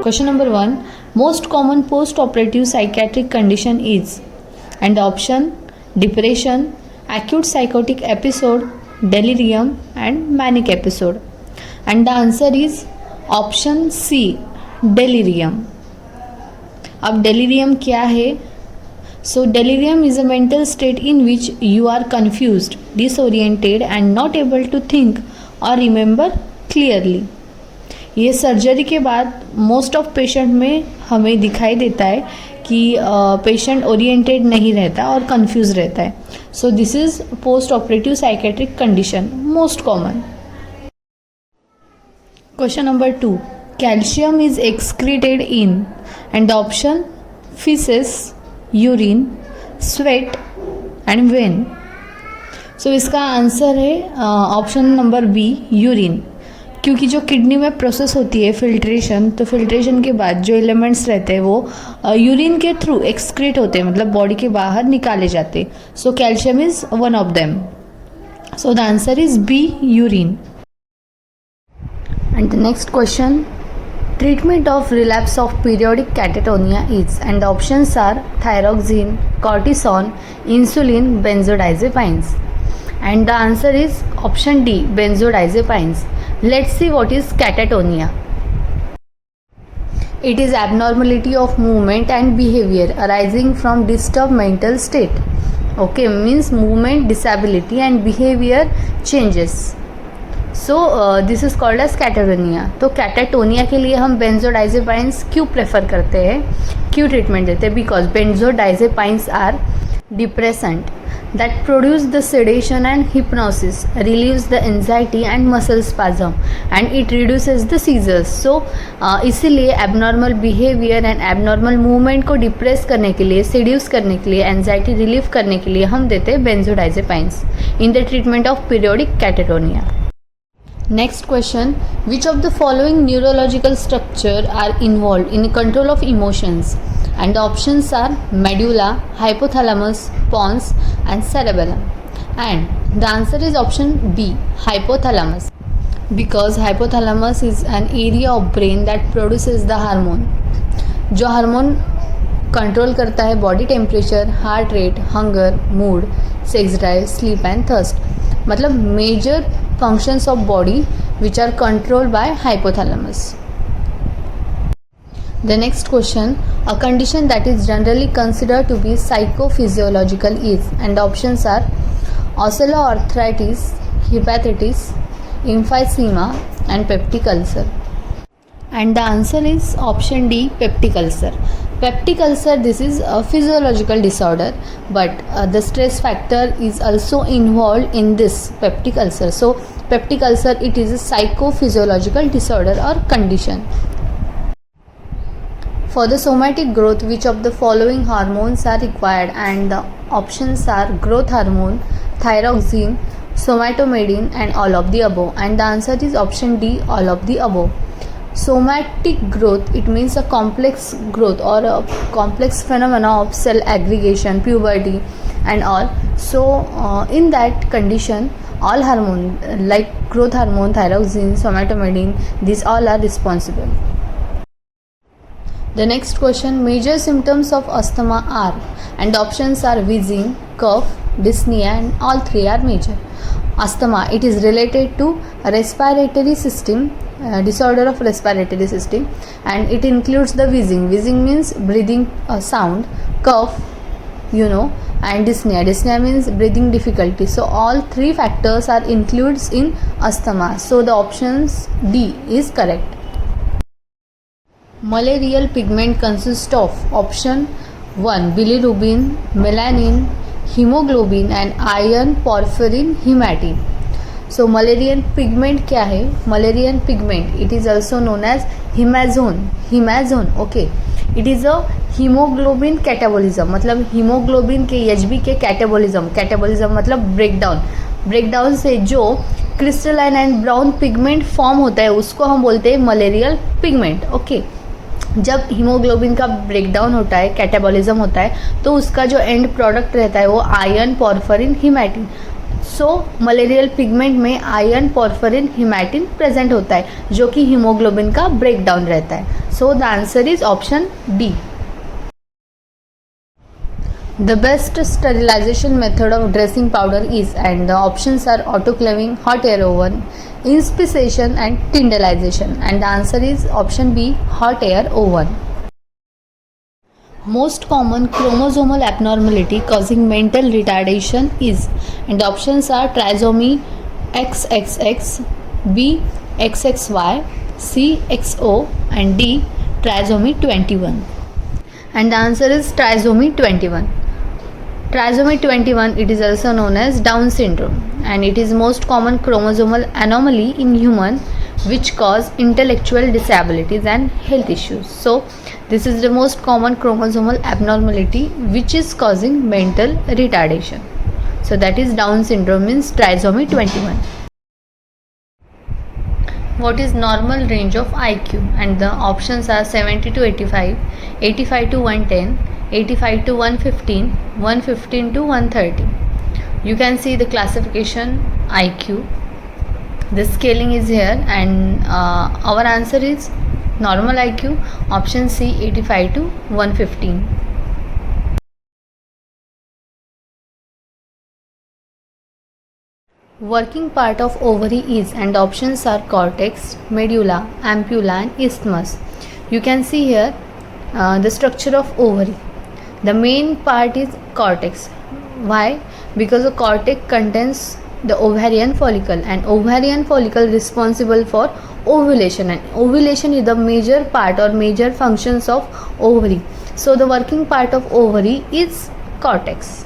Question number 1. Most common post-operative psychiatric condition is, and the option: depression, acute psychotic episode, delirium and manic episode. And the answer is option C, delirium. अब delirium क्या है? So delirium is a mental state in which you are confused, disoriented and not able to think or remember clearly. ये surgery के बाद most of patient में हमें दिखाई देता है कि पेशेंट ओरिएंटेड नहीं रहता और कंफ्यूज रहता है. So this is post operative psychiatric condition, most common. Question number 2. Calcium is excreted in, and the option: faeces, urine, sweat and vein. So इसका आंसर है ऑप्शन नंबर बी, यूरिन. क्योंकि जो kidney में process होती है filtration, तो filtration के बाद जो एलिमेंट्स रहते हैं वो यूरिन के थ्रू एक्सक्रीट होते हैं, मतलब बॉडी के बाहर निकाले जाते. So calcium is one of them. So the answer is B, urine. And the next question: treatment of relapse of periodic catatonia is, and the options are thyroxine, cortisone, insulin, benzodiazepines. And the answer is option D, benzodiazepines. Let's see what is catatonia. It is abnormality of movement and behavior arising from disturbed mental state. Okay, means movement disability and behavior changes. So this is called as catatonia. तो catatonia के लिए हम benzodiazepines क्यों prefer करते हैं, क्यों treatment देते हैं? Because benzodiazepines are depressant that produce the sedation and hypnosis, relieves the anxiety and muscle spasm, and it reduces the seizures. So इसीलिए abnormal behavior and abnormal movement को डिप्रेस करने के लिए, seduce करने के लिए, anxiety relief करने के लिए हम देते हैं benzodiazepines in the treatment of periodic catatonia. Next question: which of the following neurological structure are involved in control of emotions? And the options are medulla, hypothalamus, pons and cerebellum. And the answer is option B, hypothalamus. Because hypothalamus is an area of brain that produces the hormone. जो hormone control करता है body temperature, heart rate, hunger, mood, sex drive, sleep and thirst. मतलब major functions of body which are controlled by hypothalamus. The next question: a condition that is generally considered to be psychophysiological is, and the options are osteoarthritis, hepatitis, emphysema and peptic ulcer. And the answer is option D, peptic ulcer. Peptic ulcer, this is a physiological disorder, but the stress factor is also involved in this peptic ulcer. So peptic ulcer, it is a psychophysiological disorder or condition. For the somatic growth, which of the following hormones are required? And the options are growth hormone, thyroxine, somatomedin and all of the above. And the answer is option D, all of the above. Somatic growth, it means a complex growth or a complex phenomena of cell aggregation, puberty and all. So in that condition, all hormone like growth hormone, thyroxine, somatomedin, these all are responsible. The next question: major symptoms of asthma are, and the options are wheezing, cough, dyspnea and all three are major. Asthma, it is related to respiratory system, disorder of respiratory system, and it includes the wheezing. Wheezing means breathing sound, cough, and dyspnea. Dyspnea means breathing difficulty. So all three factors are included in asthma. So the options D is correct. Malarial pigment consists of option 1, bilirubin, melanin, hemoglobin and iron, porphyrin, hematine. So Malarian pigment क्या है? Malarian pigment, it is also known as hemazone. Okay, it is a hemoglobin catabolism. मतलब hemoglobin के Hb के catabolism मतलब breakdown से जो crystalline and brown pigment form होता है उसको हम बोलते हैं malarial pigment. Okay, जब हीमोग्लोबिन का ब्रेकडाउन होता है, कैटाबॉलिज्म होता है, तो उसका जो एंड प्रोडक्ट रहता है वो आयरन, पॉर्फरिन, हीमेटिन. सो मलेरियल पिगमेंट में आयरन, पॉर्फरिन, हिमैटिन प्रेजेंट होता है जो कि हीमोग्लोबिन का ब्रेक डाउन रहता है. सो the answer is option D. The best sterilization method of dressing powder is, and the options are autoclaving, hot air oven, inspissation and tyndallization, and the answer is option B, hot air oven. Most common chromosomal abnormality causing mental retardation is, and the options are trisomy XXX, B XXY, C XO, and D trisomy 21. And the answer is trisomy 21. Trisomy 21, it is also known as Down syndrome, and it is most common chromosomal anomaly in human which cause intellectual disabilities and health issues. So this is the most common chromosomal abnormality which is causing mental retardation. So that is Down syndrome, means trisomy 21. What is normal range of IQ? And the options are 70 to 85, 85 to 110, 85 to 115, 115 to 130. You can see the classification IQ. The scaling is here, and our answer is normal IQ, option C, 85 to 115. Working part of ovary is, and options are cortex, medulla, ampulla and isthmus. You can see here the structure of ovary. The main part is cortex. Why? Because the cortex contains the ovarian follicle, and ovarian follicle responsible for ovulation, and ovulation is the major part or major functions of ovary. So the working part of ovary is cortex,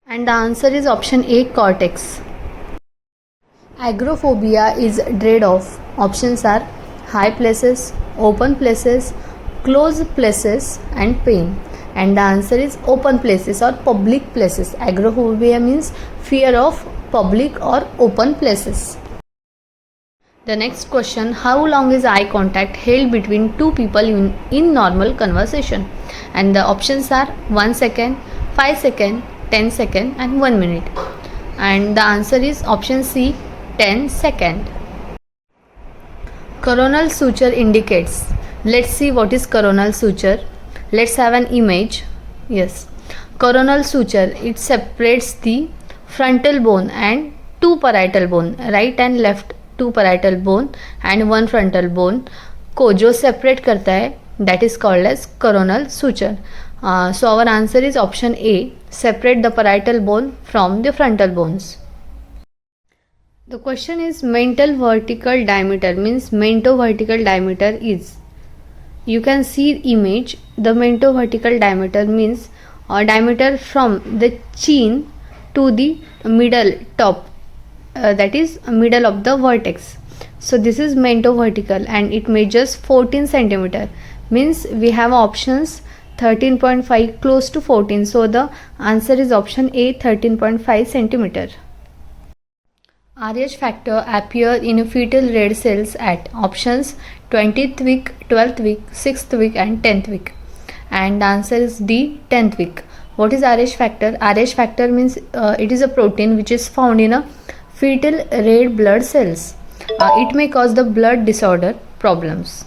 and the answer is option A, cortex. Agoraphobia is dread of. Options are high places, open places, closed places and pain. And the answer is open places or public places. Agoraphobia means fear of public or open places. The next question, how long is eye contact held between two people in normal conversation? And the options are 1 second, 5 second, 10 second and 1 minute. And the answer is option C, 10 second. Coronal suture indicates. Let's see what is coronal suture. Let's have an image. Yes, coronal suture, it separates the frontal bone and two parietal bone, right and left two parietal bone and one frontal bone को जो separate करता है, that is called as coronal suture. So our answer is option A, separate the parietal bone from the frontal bones. The question is mental vertical diameter, means mento-vertical diameter is. You can see image. The mento-vertical diameter means diameter from the chin to the middle top, that is middle of the vertex. So this is mento-vertical and it measures 14 centimeter, means we have options 13.5 close to 14. So the answer is option A, 13.5 centimeter. RH factor appear in fetal red cells at options 20th week, 12th week, 6th week and 10th week. And the answer is D, 10th week. What is RH factor? RH factor means it is a protein which is found in a fetal red blood cells. It may cause the blood disorder problems.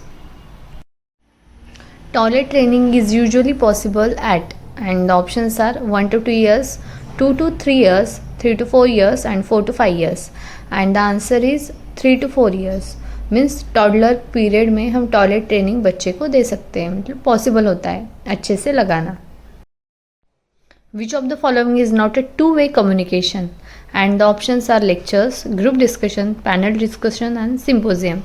Toilet training is usually possible at, and the options are 1 to 2 years, 2 to 3 years, 3 to 4 years and 4 to 5 years. And the answer is 3 to 4 years. Means toddler period में हम toilet training बच्चे को दे सकते हैं, मतलब possible होता है अच्छे से लगाना. Which of the following is not a two way communication? And the options are lectures, group discussion, panel discussion and symposium.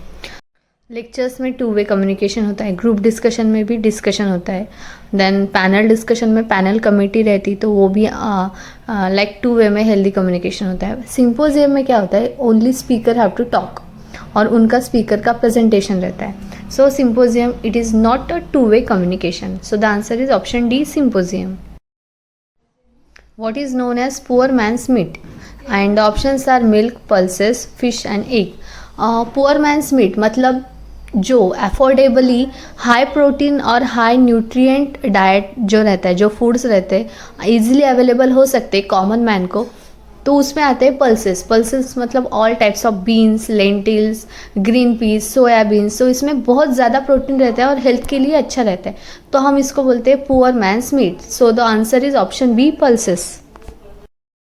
Lectures में टू वे कम्युनिकेशन होता है, ग्रुप डिस्कशन में भी डिस्कशन होता है, देन पैनल डिस्कशन में panel committee रहती तो वो भी लाइक टू वे में हेल्दी कम्युनिकेशन होता है. सिम्पोजियम में क्या होता है, only speaker have to talk और उनका स्पीकर का प्रेजेंटेशन रहता है. So symposium it is not a two way communication. So the answer is option D, symposium. What is known as poor man's meat? And the options are milk, pulses, fish and egg. Poor man's meat मतलब जो अफोर्डेबली high protein और high nutrient diet जो रहता है, जो foods रहते हैं easily available हो सकते कॉमन मैन को, तो उसमें आते हैं पल्सेस। पल्सेस मतलब all types of beans, lentils, green peas, soya beans. तो इसमें बहुत ज़्यादा प्रोटीन रहता है और हेल्थ के लिए अच्छा रहता है, तो हम इसको बोलते हैं poor man's meat. So the answer is option B, pulses.